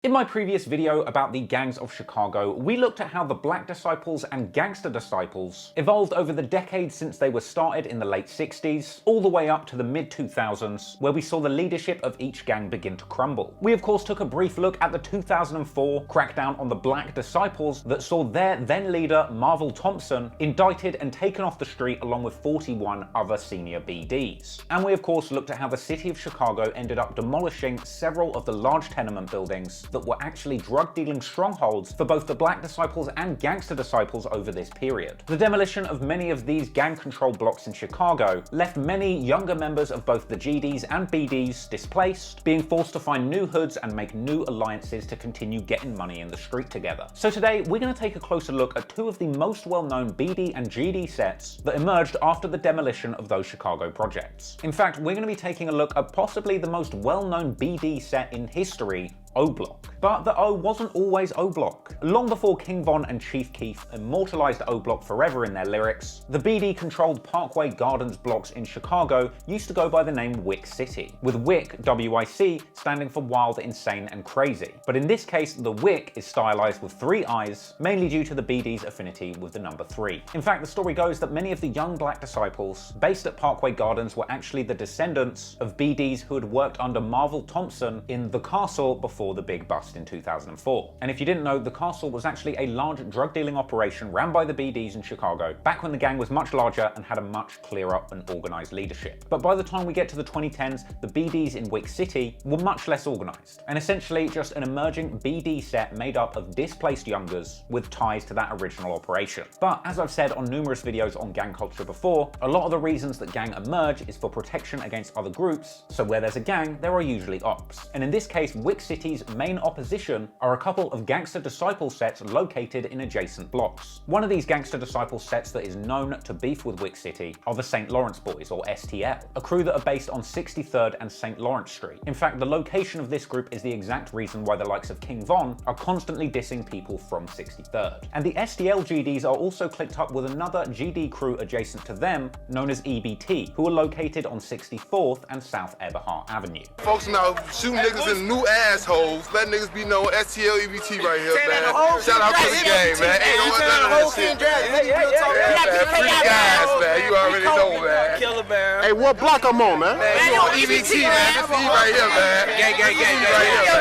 In my previous video about the gangs of Chicago, we looked at how the Black Disciples and Gangster Disciples evolved over the decades since they were started in the late 60s, all the way up to the mid-2000s, where we saw the leadership of each gang begin to crumble. We of course took a brief look at the 2004 crackdown on the Black Disciples that saw their then leader, Marvel Thompson, indicted and taken off the street along with 41 other senior BDs. And we of course looked at how the city of Chicago ended up demolishing several of the large tenement buildings that were actually drug-dealing strongholds for both the Black Disciples and Gangster Disciples over this period. The demolition of many of these gang-controlled blocks in Chicago left many younger members of both the GDs and BDs displaced, being forced to find new hoods and make new alliances to continue getting money in the street together. So today, we're going to take a closer look at two of the most well-known BD and GD sets that emerged after the demolition of those Chicago projects. In fact, we're going to be taking a look at possibly the most well-known BD set in history, O Block. But the O wasn't always O Block. Long before King Von and Chief Keef immortalized O Block forever in their lyrics, the BD-controlled Parkway Gardens blocks in Chicago used to go by the name Wick City, with Wick, W-I-C, standing for wild, insane, and crazy. But in this case, the Wick is stylized with 3 eyes, mainly due to the BD's affinity with the number 3. In fact, the story goes that many of the young Black Disciples based at Parkway Gardens were actually the descendants of BDs who had worked under Marvel Thompson in The Castle before the big bust in 2004. And if you didn't know, the Castle was actually a large drug dealing operation ran by the BDs in Chicago back when the gang was much larger and had a much clearer and organized leadership. But by the time we get to the 2010s, the BDs in Wick City were much less organized, and essentially just an emerging BD set made up of displaced youngers with ties to that original operation. But as I've said on numerous videos on gang culture before, a lot of the reasons that gang emerge is for protection against other groups, so where there's a gang, there are usually ops. And in this case, Wick City's main opposition are a couple of Gangster Disciple sets located in adjacent blocks. One of these Gangster Disciple sets that is known to beef with Wick City are the St. Lawrence Boys, or STL, a crew that are based on 63rd and St. Lawrence Street. In fact, the location of this group is the exact reason why the likes of King Von are constantly dissing people from 63rd. And the STL GDs are also clicked up with another GD crew adjacent to them, known as EBT, who are located on 64th and South Eberhart Avenue. Folks now shooting niggas in new assholes. Let niggas be known STL EBT right here, man. Shout out to the game, man. Ain't no other shit. Free guys, man. You already know, man. Killer bear. Hey, what block I'm on, man? Man, you on EBT, man. That's me right here, man. Gang, right here,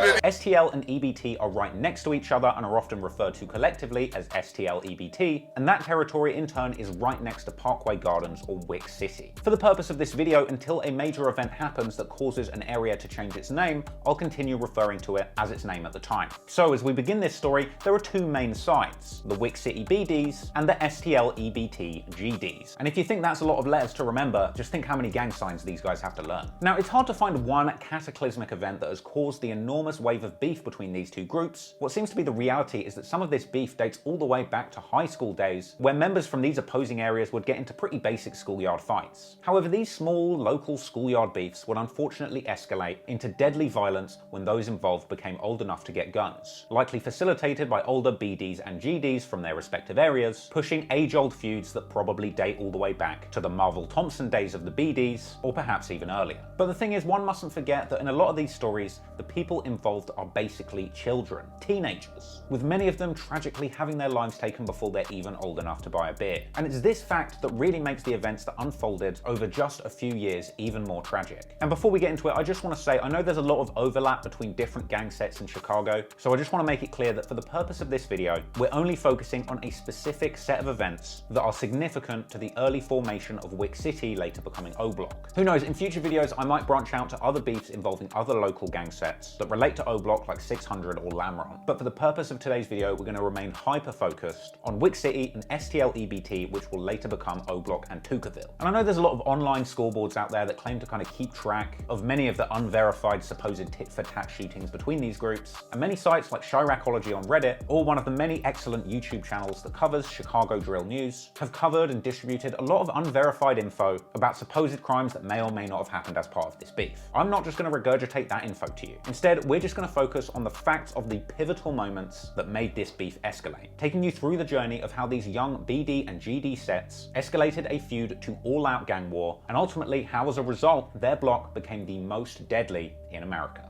man. STL and EBT are right next to each other and are often referred to collectively as STL EBT, and that territory in turn is right next to Parkway Gardens or Wick City. For the purpose of this video, until a major event happens that causes an area to change its name, I'll continue referring to it as its name at the time. So as we begin this story, there are two main sides, the Wick City BDs and the STL EBT GDs. And if you think that's a lot of letters to remember, just think how many gang signs these guys have to learn. Now, it's hard to find one cataclysmic event that has caused the enormous wave of beef between these two groups. What seems to be the reality is that some of this beef dates all the way back to high school days, where members from these opposing areas would get into pretty basic schoolyard fights. However, these small, local schoolyard beefs would unfortunately escalate into deadly violence when those involved became old enough to get guns, likely facilitated by older BDs and GDs from their respective areas, pushing age-old feuds that probably date all the way back to the Marvel Thompson days of the BDs, or perhaps even earlier. But the thing is, one mustn't forget that in a lot of these stories, the people involved are basically children, teenagers, with many of them tragically having their lives taken before they're even old enough to buy a beer. And it's this fact that really makes the events that unfolded over just a few years even more tragic. And before we get into it, I just want to say, I know there's a lot of overlap between different gang sets in Chicago, so I just want to make it clear that for the purpose of this video, we're only focusing on a specific set of events that are significant to the early formation of Wick City, later becoming O Block. Who knows, in future videos I might branch out to other beefs involving other local gang sets that relate to O Block like 600 or Lamron. But for the purpose of today's video, we're going to remain hyper-focused on Wick City and STL EBT, which will later become O Block and Tookaville. And I know there's a lot of online scoreboards out there that claim to kind of keep track of many of the unverified supposed tit-for-tat shootings between these groups, and many sites like Chiracology on Reddit, or one of the many excellent YouTube channels that covers Chicago drill news, have covered and distributed a lot of unverified info about supposed crimes that may or may not have happened as part of this beef. I'm not just going to regurgitate that info to you. Instead, we're just going to focus on the facts of the pivotal moments that made this beef escalate, taking you through the journey of how these young BD and GD sets escalated a feud to all-out gang war, and ultimately how as a result, their block became the most deadly in America.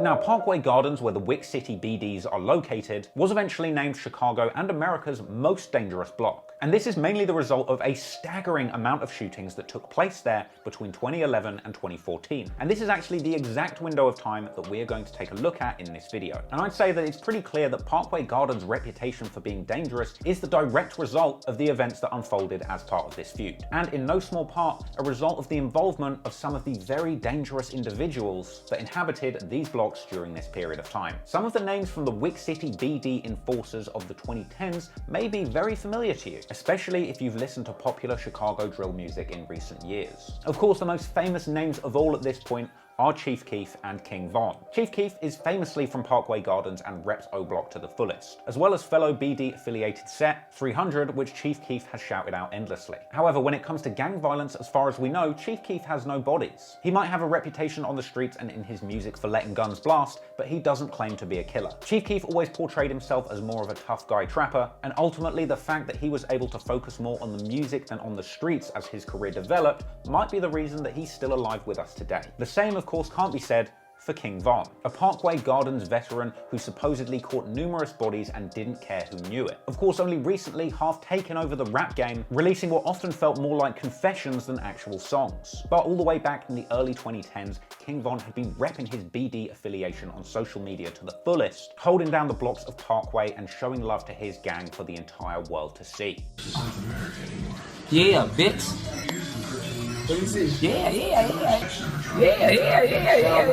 Now, Parkway Gardens, where the Wick City BDs are located, was eventually named Chicago and America's most dangerous block. And this is mainly the result of a staggering amount of shootings that took place there between 2011 and 2014. And this is actually the exact window of time that we are going to take a look at in this video. And I'd say that it's pretty clear that Parkway Gardens' reputation for being dangerous is the direct result of the events that unfolded as part of this feud. And in no small part, a result of the involvement of some of the very dangerous individuals that inhabited these blocks during this period of time. Some of the names from the Wick City BD enforcers of the 2010s may be very familiar to you, especially if you've listened to popular Chicago drill music in recent years. Of course, the most famous names of all at this point are Chief Keef and King Von. Chief Keef is famously from Parkway Gardens and reps O Block to the fullest, as well as fellow BD affiliated set 300, which Chief Keef has shouted out endlessly. However, when it comes to gang violence, as far as we know, Chief Keef has no bodies. He might have a reputation on the streets and in his music for letting guns blast, but he doesn't claim to be a killer. Chief Keef always portrayed himself as more of a tough guy trapper, and ultimately the fact that he was able to focus more on the music than on the streets as his career developed might be the reason that he's still alive with us today. The same, of course, can't be said for King Von, a Parkway Gardens veteran who supposedly caught numerous bodies and didn't care who knew it. Of course, only recently half taken over the rap game, releasing what often felt more like confessions than actual songs. But all the way back in the early 2010s, King Von had been repping his BD affiliation on social media to the fullest, holding down the blocks of Parkway and showing love to his gang for the entire world to see. Yeah, bitch. What do you see? Yeah.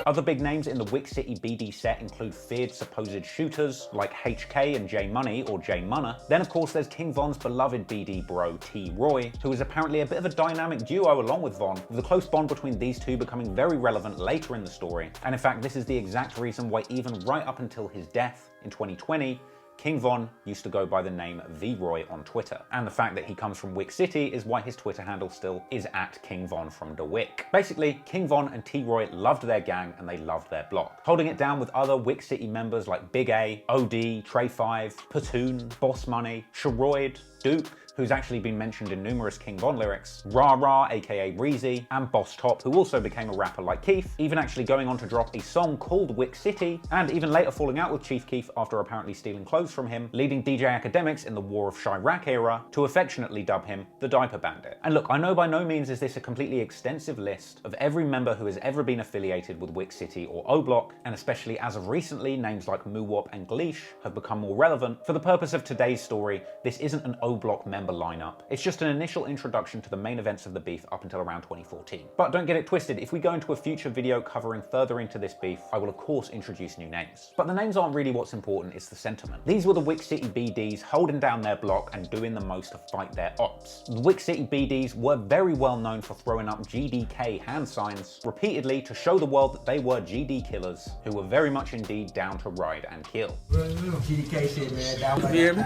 Other big names in the Wick City BD set include feared supposed shooters like HK and J Money or J Munna. Then of course there's King Von's beloved BD bro T Roy, who is apparently a bit of a dynamic duo along with Von, with a close bond between these two becoming very relevant later in the story. And in fact, this is the exact reason why even right up until his death in 2020, King Von used to go by the name V-Roy on Twitter. And the fact that he comes from Wick City is why his Twitter handle still is @KingVon from the Wick. Basically, King Von and T-Roy loved their gang and they loved their block, holding it down with other Wick City members like Big A, OD, Trey 5, Platoon, Boss Money, Sharoid, Duke, who's actually been mentioned in numerous King Von lyrics, Rah Rah, aka Breezy, and Boss Top, who also became a rapper like Keef, even actually going on to drop a song called Wick City, and even later falling out with Chief Keef after apparently stealing clothes from him, leading DJ Academics in the War of Chirac era to affectionately dub him the Diaper Bandit. And look, I know by no means is this a completely extensive list of every member who has ever been affiliated with Wick City or O Block, and especially as of recently, names like Muwop and Gleesh have become more relevant. For the purpose of today's story, this isn't an O Block member lineup. It's just an initial introduction to the main events of the beef up until around 2014. But don't get it twisted, if we go into a future video covering further into this beef, I will of course introduce new names. But the names aren't really what's important, it's the sentiment. These were the Wick City BDs holding down their block and doing the most to fight their ops. The Wick City BDs were very well known for throwing up GDK hand signs repeatedly to show the world that they were GD killers who were very much indeed down to ride and kill. GDK shit, man.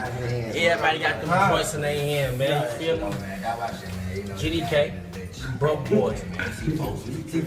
Everybody got the voice in their hand, man. You feel me? GDK, broke boys.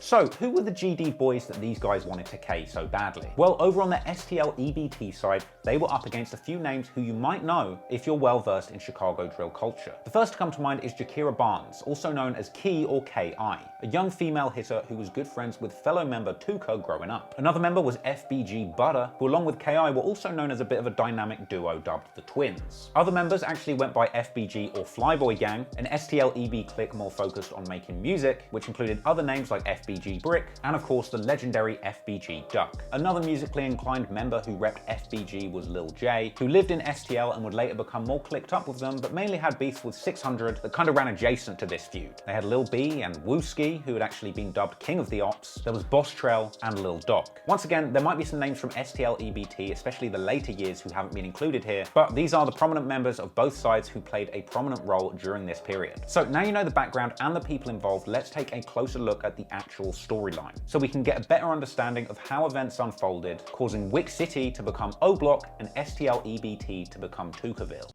So, who were the GD boys that these guys wanted to K so badly? Well, over on the STL EBT side, they were up against a few names who you might know if you're well versed in Chicago drill culture. The first to come to mind is Jakira Barnes, also known as Key or KI, a young female hitter who was good friends with fellow member Tuka growing up. Another member was FBG Butter, who along with KI were also known as a bit of a dynamic duo dubbed the Twins. Other members actually went by FBG or Flyboy Gang, an STL EB clique more focused on making music, which included other names like FBG Brick, and of course the legendary FBG Duck. Another musically inclined member who repped FBG was Lil J, who lived in STL and would later become more clicked up with them, but mainly had beef with 600 that kind of ran adjacent to this feud. They had Lil B and Wooski, who had actually been dubbed King of the Ops. There was Boss Trell and Lil Doc. Once again, there might be some names from STL EBT, especially the later years, who haven't been included here, but these are the prominent members of both sides who played a prominent role during this period. So now you know the background and the people involved, let's take a closer look at the actual storyline, so we can get a better understanding of how events unfolded, causing Wick City to become O Block and STL EBT to become Tookaville.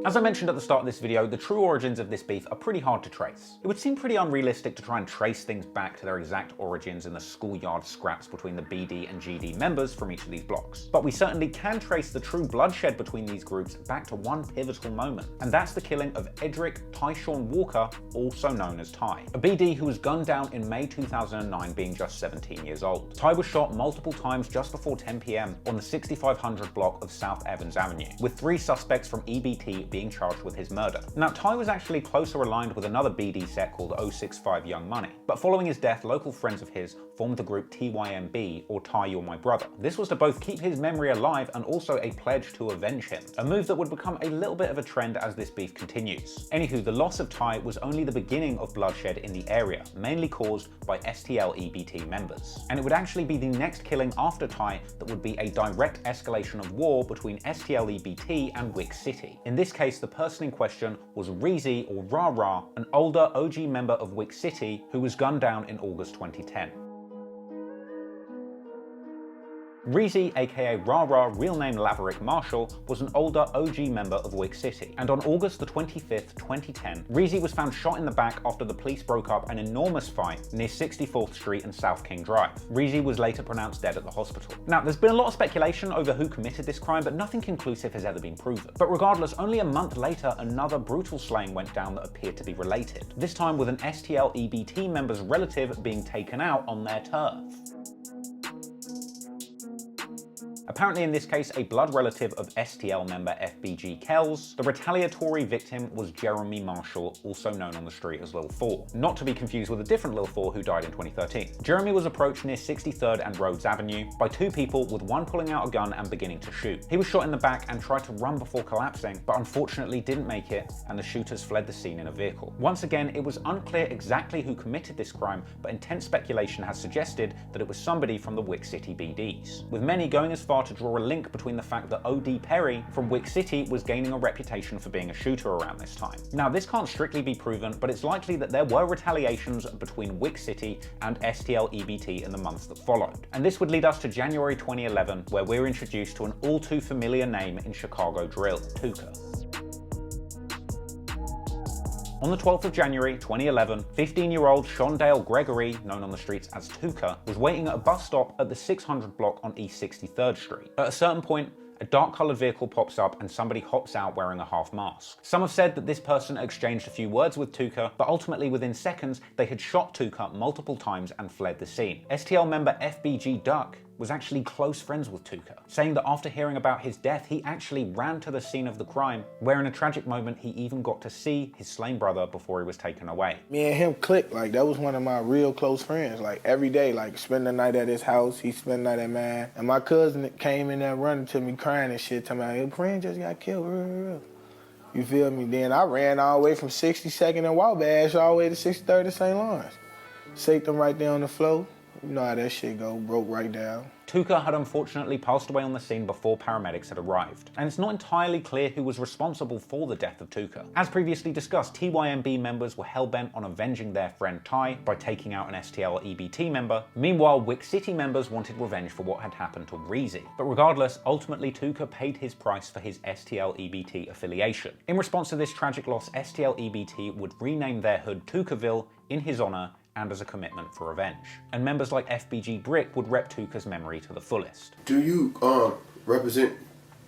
As I mentioned at the start of this video, the true origins of this beef are pretty hard to trace. It would seem pretty unrealistic to try and trace things back to their exact origins in the schoolyard scraps between the BD and GD members from each of these blocks. But we certainly can trace the true bloodshed between these groups back to one pivotal moment, and that's the killing of Edric Tyshawn Walker, also known as Ty, a BD who was gunned down in May 2009 being just 17 years old. Ty was shot multiple times just before 10 PM on the 6500 block of South Evans Avenue, with 3 suspects from EBT being charged with his murder. Now, Ty was actually closer aligned with another BD set called 065 Young Money, but following his death, local friends of his formed the group TYMB, or Ty You're My Brother. This was to both keep his memory alive and also a pledge to avenge him, a move that would become a little bit of a trend as this beef continues. Anywho, the loss of Ty was only the beginning of bloodshed in the area, mainly caused by STL EBT members. And it would actually be the next killing after Ty that would be a direct escalation of war between STL EBT and Wick City. In this case, the person in question was Reezy, or Ra Ra, an older OG member of Wick City who was gunned down in August 2010. Reezy, aka Ra Ra, real name Laverick Marshall, was an older OG member of Wick City, and on August the 25th, 2010, Reezy was found shot in the back after the police broke up an enormous fight near 64th Street and South King Drive. Reezy was later pronounced dead at the hospital. Now, there's been a lot of speculation over who committed this crime, but nothing conclusive has ever been proven. But regardless, only a month later, another brutal slaying went down that appeared to be related, this time with an STL EBT member's relative being taken out on their turf. Apparently in this case, a blood relative of STL member FBG Kells, the retaliatory victim was Jeremy Marshall, also known on the street as Lil 4, not to be confused with a different Lil 4 who died in 2013. Jeremy was approached near 63rd and Rhodes Avenue by 2 people, with one pulling out a gun and beginning to shoot. He was shot in the back and tried to run before collapsing, but unfortunately didn't make it, and the shooters fled the scene in a vehicle. Once again, it was unclear exactly who committed this crime, but intense speculation has suggested that it was somebody from the Wick City BDs, with many going as far to draw a link between the fact that OD Perry from Wick City was gaining a reputation for being a shooter around this time. Now, this can't strictly be proven, but it's likely that there were retaliations between Wick City and STL EBT in the months that followed. And this would lead us to January 2011, where we're introduced to an all too familiar name in Chicago drill, Tooka. On the 12th of January 2011, 15-year-old Shondale Gregory, known on the streets as Tooka, was waiting at a bus stop at the 600 block on East 63rd Street. At a certain point, a dark-coloured vehicle pops up and somebody hops out wearing a half mask. Some have said that this person exchanged a few words with Tooka, but ultimately within seconds, they had shot Tooka multiple times and fled the scene. STL member FBG Duck was actually close friends with Tooka, saying that after hearing about his death, he actually ran to the scene of the crime, where in a tragic moment, he even got to see his slain brother before he was taken away. Me and him clicked, like that was one of my real close friends. Like every day, like spend the night at his house, he spend the night at mine. And my cousin came in there running to me crying and shit, telling me, your friend just got killed. You feel me? Then I ran all the way from 62nd and Wabash all the way to 63rd and St. Lawrence. Saked them right there on the floor. You know how that shit go, broke right down. Tooka had unfortunately passed away on the scene before paramedics had arrived, and it's not entirely clear who was responsible for the death of Tooka. As previously discussed, TYMB members were hell-bent on avenging their friend Ty by taking out an STL EBT member. Meanwhile, Wick City members wanted revenge for what had happened to Reezy. But regardless, ultimately Tooka paid his price for his STL EBT affiliation. In response to this tragic loss, STL EBT would rename their hood Tookaville in his honor and as a commitment for revenge. And members like FBG Brick would rep Tooka's memory to the fullest. Do you represent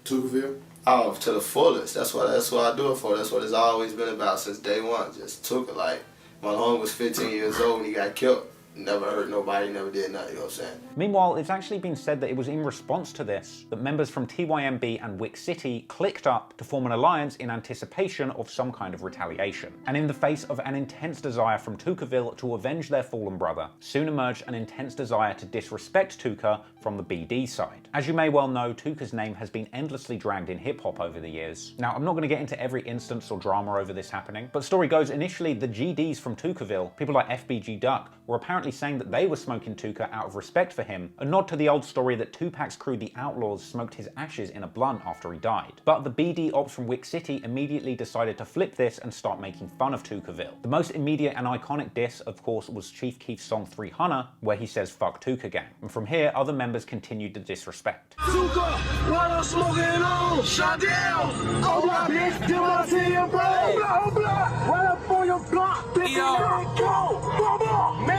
Tookaville? Oh, to the fullest. That's what I do it for. That's what it's always been about since day one. Just Tooka. Like, my homie was 15 years old when he got killed. Never hurt nobody, never did nothing, you know what I'm saying? Meanwhile, it's actually been said that it was in response to this that members from TYMB and Wick City clicked up to form an alliance in anticipation of some kind of retaliation. And in the face of an intense desire from Tookaville to avenge their fallen brother, soon emerged an intense desire to disrespect Tooka from the BD side. As you may well know, Tooka's name has been endlessly dragged in hip-hop over the years. Now, I'm not going to get into every instance or drama over this happening, but story goes initially the GDs from Tookaville, people like FBG Duck, were apparently saying that they were smoking Tooka out of respect for him, a nod to the old story that Tupac's crew, the Outlaws, smoked his ashes in a blunt after he died. But the BD ops from Wick City immediately decided to flip this and start making fun of Tookaville. The most immediate and iconic diss, of course, was Chief Keef's song 300, where he says "fuck Tooka gang." And from here, other members continued to disrespect. Tooka, what I'm smoking on, shut down. Oh, my bitch, do I see you, bro? Right up on your block, bitch,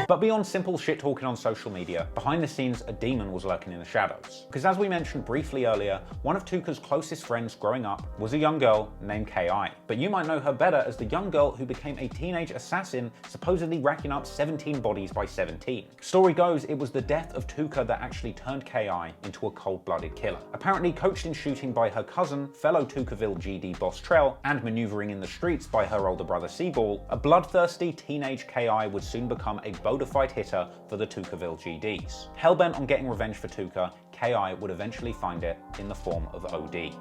But beyond simple shit talking on social media, behind the scenes, a demon was lurking in the shadows. Because as we mentioned briefly earlier, one of Tooka's closest friends growing up was a young girl named K.I. But you might know her better as the young girl who became a teenage assassin, supposedly racking up 17 bodies by 17. Story goes, it was the death of Tooka that actually turned K.I. into a cold-blooded killer. Apparently coached in shooting by her cousin, fellow Tookaville GD boss Trell, and maneuvering in the streets by her older brother Seaball, a bloodthirsty teenage K.I. would soon become a bona fide hitter for the Tookaville GDs. Hellbent on getting revenge for Tooka, K.I. would eventually find it in the form of OD.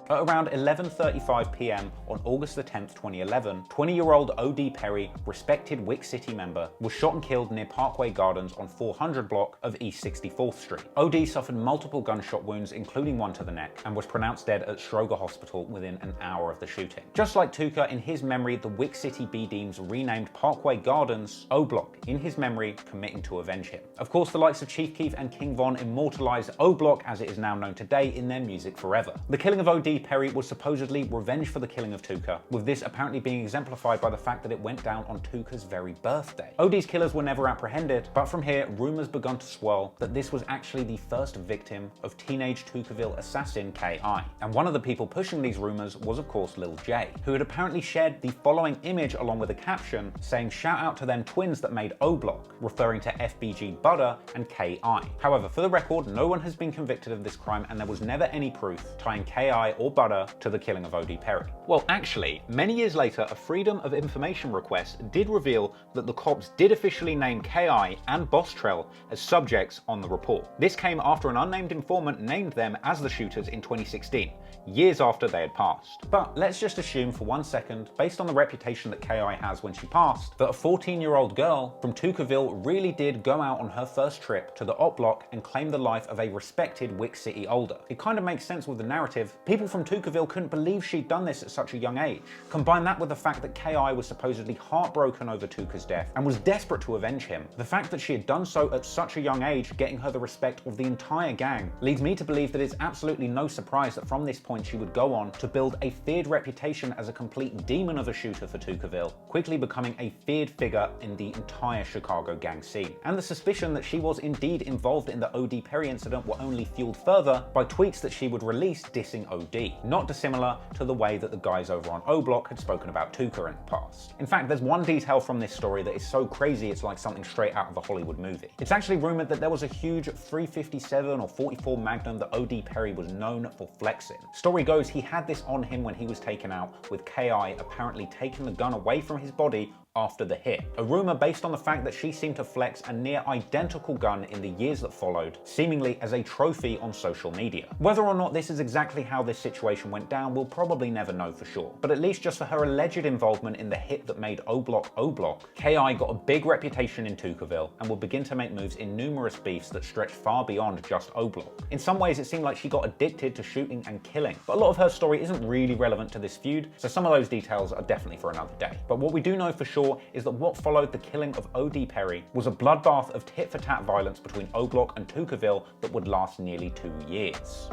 At around 11:35 p.m. on August 10th, 2011, 20-year-old O.D. Perry, respected Wick City member, was shot and killed near Parkway Gardens on 400 block of East 64th Street. O.D. suffered multiple gunshot wounds, including one to the neck, and was pronounced dead at Schroger Hospital within an hour of the shooting. Just like Tooka, in his memory, the Wick City B-Deems renamed Parkway Gardens O-Block, in his memory, committing to avenge him. Of course, the likes of Chief Keef and King Von immortalized O-Block as it is now known today in their music forever. The killing of O.D. Perry was supposedly revenge for the killing of Tooka, with this apparently being exemplified by the fact that it went down on Tooka's very birthday. OD's killers were never apprehended, but from here, rumors begun to swirl that this was actually the first victim of teenage Tookaville assassin K.I. And one of the people pushing these rumors was of course Lil J, who had apparently shared the following image along with a caption saying "shout out to them twins that made O-Block," referring to FBG Butter and K.I. However, for the record, no one has been convicted of this crime and there was never any proof tying K.I. or Butter to the killing of O.D. Perry. Well, actually, many years later, a Freedom of Information request did reveal that the cops did officially name K.I. and Boss Trell as subjects on the report. This came after an unnamed informant named them as the shooters in 2016, years after they had passed. But let's just assume for 1 second, based on the reputation that K.I. has when she passed, that a 14-year-old girl from Tookaville really did go out on her first trip to the op block and claim the life of a respected Wick City older. It kind of makes sense with the narrative. People from Tookaville couldn't believe she'd done this at such a young age. Combine that with the fact that K.I. was supposedly heartbroken over Tooka's death and was desperate to avenge him. The fact that she had done so at such a young age, getting her the respect of the entire gang, leads me to believe that it's absolutely no surprise that from this point she would go on to build a feared reputation as a complete demon of a shooter for Tookaville, quickly becoming a feared figure in the entire Chicago gang scene. And the suspicion that she was indeed involved in the O.D. Perry incident were only fueled further by tweets that she would release dissing O.D. Not dissimilar to the way that the guys over on O-Block had spoken about Tooka in the past. In fact, there's one detail from this story that is so crazy it's like something straight out of a Hollywood movie. It's actually rumored that there was a huge 357 or 44 Magnum that O.D. Perry was known for flexing. Story goes he had this on him when he was taken out, with K.I. apparently taking the gun away from his body after the hit. A rumor based on the fact that she seemed to flex a near identical gun in the years that followed, seemingly as a trophy on social media. Whether or not this is exactly how this situation went down, we'll probably never know for sure. But at least just for her alleged involvement in the hit that made O-Block O-Block, K.I. got a big reputation in Tookaville and will begin to make moves in numerous beefs that stretch far beyond just O-Block. In some ways, it seemed like she got addicted to shooting and killing, but a lot of her story isn't really relevant to this feud, so some of those details are definitely for another day. But what we do know for sure is that what followed the killing of O.D. Perry was a bloodbath of tit-for-tat violence between O-Block and Tookaville that would last nearly 2 years.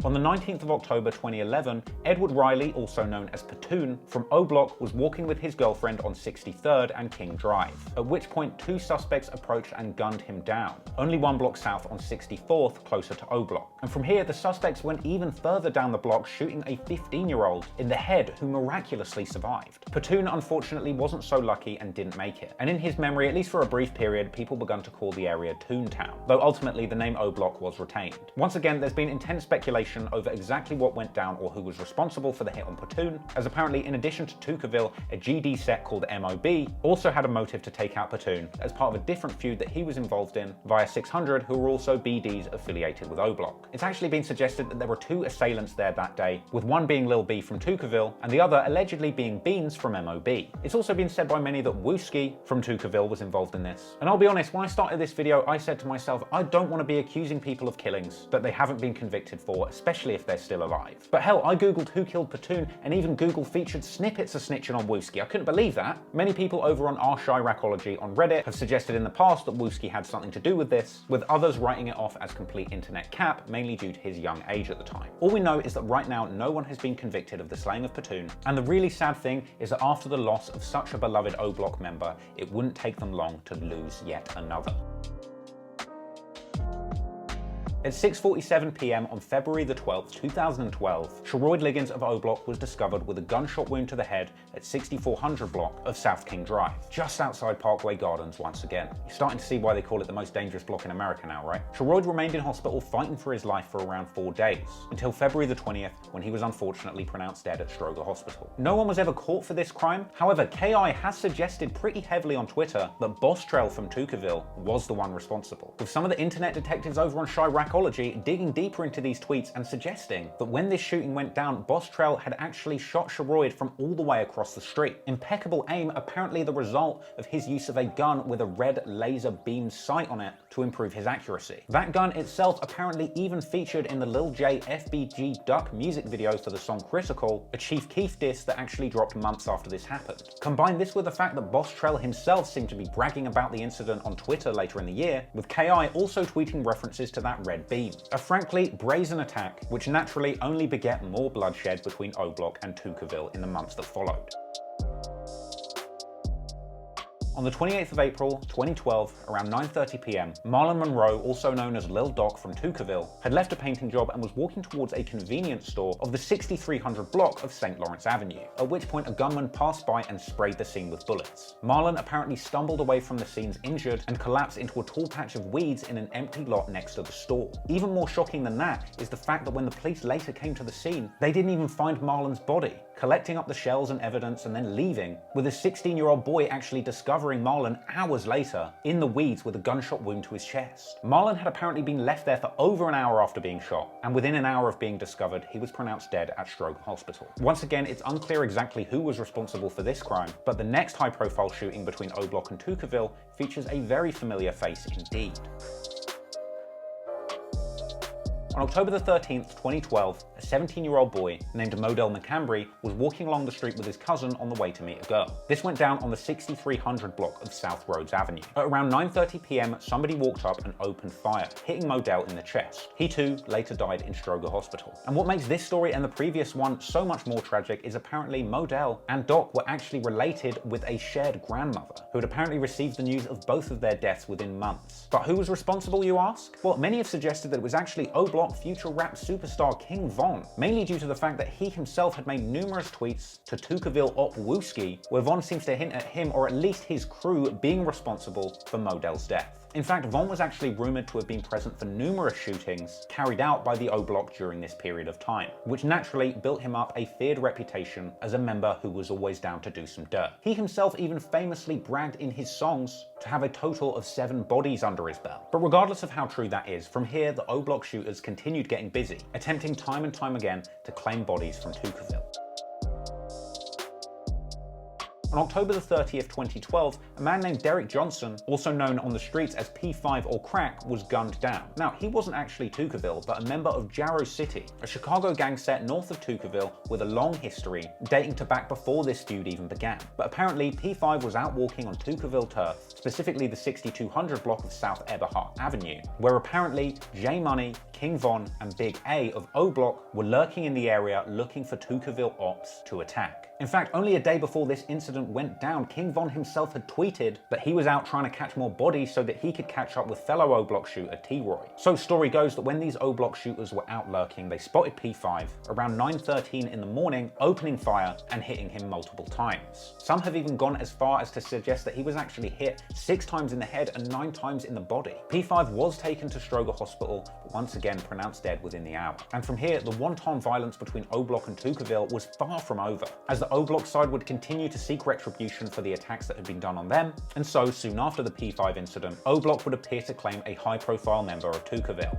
On the 19th of October 2011, Edward Riley, also known as Platoon, from O-Block was walking with his girlfriend on 63rd and King Drive, at which point 2 suspects approached and gunned him down, only 1 block south on 64th, closer to O-Block. And from here, the suspects went even further down the block, shooting a 15-year-old in the head who miraculously survived. Platoon unfortunately wasn't so lucky and didn't make it, and in his memory, at least for a brief period, people began to call the area Toontown, though ultimately the name O-Block was retained. Once again, there's been intense speculation information over exactly what went down or who was responsible for the hit on Platoon, as apparently in addition to Tookaville, a GD set called MOB also had a motive to take out Platoon as part of a different feud that he was involved in via 600, who were also BDs affiliated with O Block. It's actually been suggested that there were two assailants there that day, with one being Lil B from Tookaville and the other allegedly being Beans from MOB. It's also been said by many that Wooski from Tookaville was involved in this. And I'll be honest, when I started this video, I said to myself, I don't want to be accusing people of killings that they haven't been convicted for, especially if they're still alive. But hell, I googled who killed Platoon, and even Google featured snippets of snitching on Wooski. I couldn't believe that. Many people over on Chiracology on Reddit have suggested in the past that Wooski had something to do with this, with others writing it off as complete internet cap, mainly due to his young age at the time. All we know is that right now no one has been convicted of the slaying of Platoon, and the really sad thing is that after the loss of such a beloved O Block member, it wouldn't take them long to lose yet another. At 6:47 p.m. on February the 12th, 2012, Sherroyd Liggins of O Block was discovered with a gunshot wound to the head at 6400 block of South King Drive, just outside Parkway Gardens once again. You're starting to see why they call it the most dangerous block in America now, right? Sherroyd remained in hospital fighting for his life for around 4 days, until February the 20th, when he was unfortunately pronounced dead at Stroger Hospital. No one was ever caught for this crime. However, KI has suggested pretty heavily on Twitter that Boss Trail from Tookaville was the one responsible, with some of the internet detectives over on Chiracology digging deeper into these tweets and suggesting that when this shooting went down, Boss Trail had actually shot Sherroyd from all the way across the street. Impeccable aim, apparently the result of his use of a gun with a red laser beam sight on it to improve his accuracy. That gun itself apparently even featured in the Lil J FBG Duck music videos for the song Critical, a Chief Keef diss that actually dropped months after this happened. Combine this with the fact that Boss Trail himself seemed to be bragging about the incident on Twitter later in the year, with KI also tweeting references to that red beam. A frankly brazen attack, which naturally only beget more bloodshed between O Block and Tookaville in the months that followed. On the 28th of April, 2012, around 9:30 p.m, Marlon Monroe, also known as Lil Doc from Tookaville, had left a painting job and was walking towards a convenience store of the 6300 block of St. Lawrence Avenue, at which point a gunman passed by and sprayed the scene with bullets. Marlon apparently stumbled away from the scenes injured and collapsed into a tall patch of weeds in an empty lot next to the store. Even more shocking than that is the fact that when the police later came to the scene, they didn't even find Marlon's body, collecting up the shells and evidence and then leaving, with a 16-year-old boy actually discovering Marlon hours later in the weeds with a gunshot wound to his chest. Marlon had apparently been left there for over an hour after being shot, and within an hour of being discovered, he was pronounced dead at Stroger Hospital. Once again, it's unclear exactly who was responsible for this crime, but the next high-profile shooting between O Block and Tookaville features a very familiar face indeed. On October the 13th, 2012, a 17-year-old boy named Modell McCambry was walking along the street with his cousin on the way to meet a girl. This went down on the 6300 block of South Rhodes Avenue. At around 9:30 p.m, somebody walked up and opened fire, hitting Modell in the chest. He too later died in Stroger Hospital. And what makes this story and the previous one so much more tragic is apparently Modell and Doc were actually related with a shared grandmother, who had apparently received the news of both of their deaths within months. But who was responsible, you ask? Well, many have suggested that it was actually O Block future rap superstar King Von, mainly due to the fact that he himself had made numerous tweets to Tookaville op Wooski, where Von seems to hint at him or at least his crew being responsible for Modell's death. In fact, Von was actually rumoured to have been present for numerous shootings carried out by the O Block during this period of time, which naturally built him up a feared reputation as a member who was always down to do some dirt. He himself even famously bragged in his songs to have a total of 7 bodies under his belt. But regardless of how true that is, from here the O Block shooters continued getting busy, attempting time and time again to claim bodies from Tookaville. On October the 30th, 2012, a man named Derek Johnson, also known on the streets as P5 or Crack, was gunned down. Now, he wasn't actually Tookaville, but a member of Jarrow City, a Chicago gang set north of Tookaville with a long history dating to back before this feud even began. But apparently, P5 was out walking on Tookaville turf, specifically the 6200 block of South Eberhart Avenue, where apparently J Money, King Von, and Big A of O Block were lurking in the area looking for Tookaville ops to attack. In fact, only a day before this incident went down, King Von himself had tweeted that he was out trying to catch more bodies so that he could catch up with fellow O-Block shooter T-Roy. So story goes that when these O-Block shooters were out lurking, they spotted P5 around 9:13 in the morning, opening fire and hitting him multiple times. Some have even gone as far as to suggest that he was actually hit 6 times in the head and 9 times in the body. P5 was taken to Stroger Hospital, but once again pronounced dead within the hour. And from here, the wanton violence between O-Block and Tookaville was far from over, as the O-Block side would continue to seek retribution for the attacks that had been done on them, and so soon after the P5 incident, O-Block would appear to claim a high-profile member of Tookaville.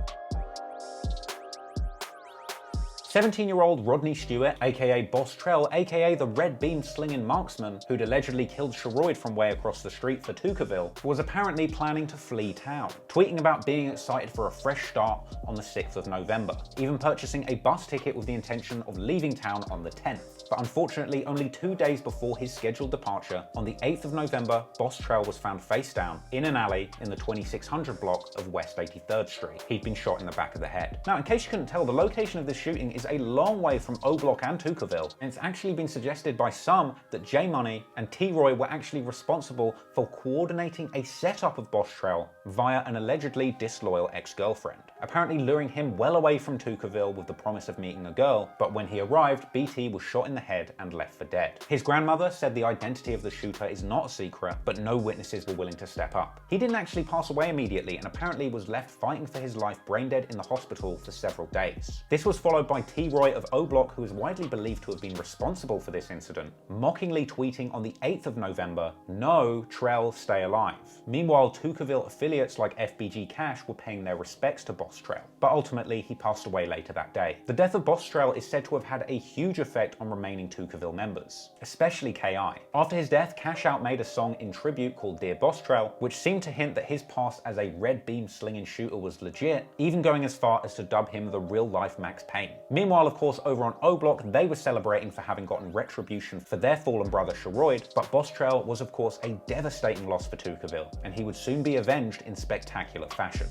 17-year-old Rodney Stewart, aka Boss Trell, aka the red beam slinging marksman who'd allegedly killed Sherroyd from way across the street for Tookaville, was apparently planning to flee town, tweeting about being excited for a fresh start on the 6th of November, even purchasing a bus ticket with the intention of leaving town on the 10th. But unfortunately, only 2 days before his scheduled departure, on the 8th of November, Boss Trell was found face down in an alley in the 2600 block of West 83rd Street. He'd been shot in the back of the head. Now, in case you couldn't tell, the location of this shooting is a long way from O-Block and Tookaville, and it's actually been suggested by some that J Money and T-Roy were actually responsible for coordinating a setup of Boss Trell via an allegedly disloyal ex-girlfriend, apparently luring him well away from Tookaville with the promise of meeting a girl, but when he arrived, BT was shot in the head and left for dead. His grandmother said the identity of the shooter is not a secret, but no witnesses were willing to step up. He didn't actually pass away immediately and apparently was left fighting for his life brain dead in the hospital for several days. This was followed by T-Roy of O-Block, who is widely believed to have been responsible for this incident, mockingly tweeting on the 8th of November, "No, Trell, stay alive." Meanwhile, Tookaville affiliates like FBG Cash were paying their respects to Boss Trell, but ultimately he passed away later that day. The death of Boss Trell is said to have had a huge effect on remaining Tookaville members, especially KI. After his death, Cash Out made a song in tribute called Dear Boss Trell, which seemed to hint that his past as a red beam slinging shooter was legit, even going as far as to dub him the real-life Max Payne. Meanwhile, of course, over on O-Block, they were celebrating for having gotten retribution for their fallen brother Sherroyd, but Boss Trell was of course a devastating loss for Tookaville, and he would soon be avenged in spectacular fashion.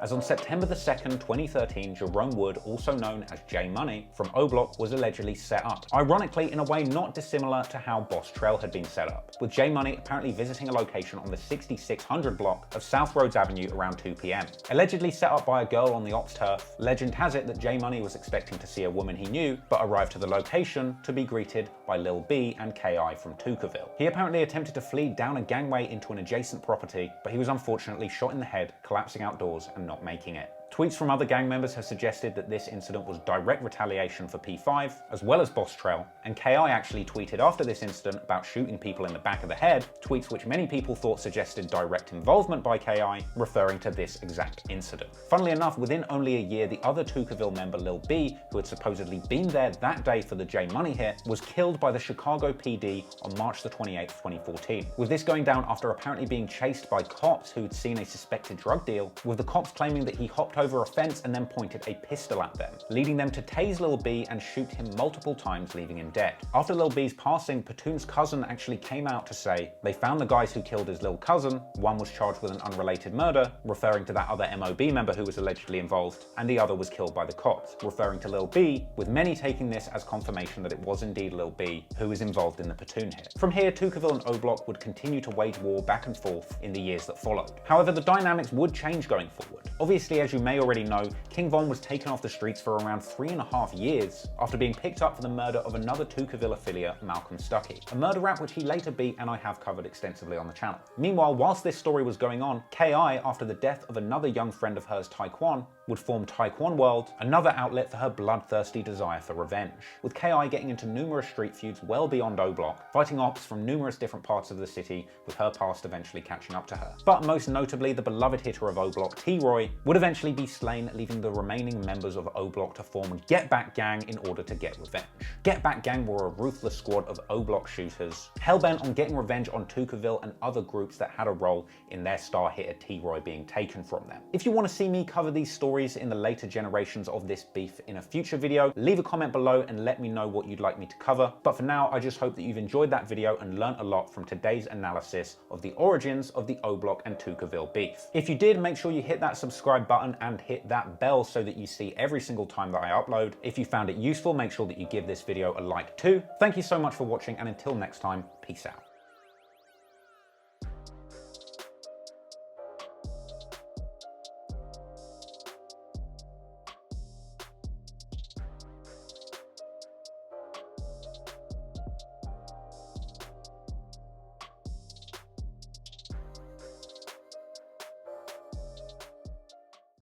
As on September the 2nd, 2013, Jerome Wood, also known as J Money, from O-Block was allegedly set up, ironically in a way not dissimilar to how Boss Trell had been set up, with J Money apparently visiting a location on the 6600 block of South Rhodes Avenue around 2 p.m. Allegedly set up by a girl on the ops turf, legend has it that J Money was expecting to see a woman he knew, but arrived to the location to be greeted by Lil B and KI from Tookaville. He apparently attempted to flee down a gangway into an adjacent property, but he was unfortunately shot in the head, collapsing outdoors and not making it. Tweets from other gang members have suggested that this incident was direct retaliation for P5, as well as Boss Trell, and KI actually tweeted after this incident about shooting people in the back of the head, tweets which many people thought suggested direct involvement by KI, referring to this exact incident. Funnily enough, within only a year, the other Tookaville member Lil B, who had supposedly been there that day for the J Money hit, was killed by the Chicago PD on March the 28th, 2014. With this going down after apparently being chased by cops who'd seen a suspected drug deal, with the cops claiming that he hopped over a fence and then pointed a pistol at them, leading them to tase Lil B and shoot him multiple times, leaving him dead. After Lil B's passing, Platoon's cousin actually came out to say they found the guys who killed his little cousin. One was charged with an unrelated murder, referring to that other MOB member who was allegedly involved, and the other was killed by the cops, referring to Lil B, with many taking this as confirmation that it was indeed Lil B who was involved in the Platoon hit. From here, Tookaville and O-Block would continue to wage war back and forth in the years that followed. However, the dynamics would change going forward. Obviously, as you may already know, King Von was taken off the streets for around 3.5 years after being picked up for the murder of another Tookaville affiliate, Malcolm Stuckey, a murder rap which he later beat and I have covered extensively on the channel. Meanwhile, whilst this story was going on, KI, after the death of another young friend of hers, Taekwon, would form Taekwon World, another outlet for her bloodthirsty desire for revenge, with KI getting into numerous street feuds well beyond O-Block, fighting ops from numerous different parts of the city, with her past eventually catching up to her. But most notably, the beloved hitter of O-Block, T-Roy, would eventually be slain, leaving the remaining members of O-Block to form Get Back Gang in order to get revenge. Get Back Gang were a ruthless squad of O-Block shooters, hellbent on getting revenge on Tookaville and other groups that had a role in their star hitter T-Roy being taken from them. If you want to see me cover these stories in the later generations of this beef in a future video, leave a comment below and let me know what you'd like me to cover. But for now, I just hope that you've enjoyed that video and learnt a lot from today's analysis of the origins of the O-Block and Tookaville beef. If you did, make sure you hit that subscribe button and hit that bell so that you see every single time that I upload. If you found it useful, make sure that you give this video a like too. Thank you so much for watching, and until next time, peace out.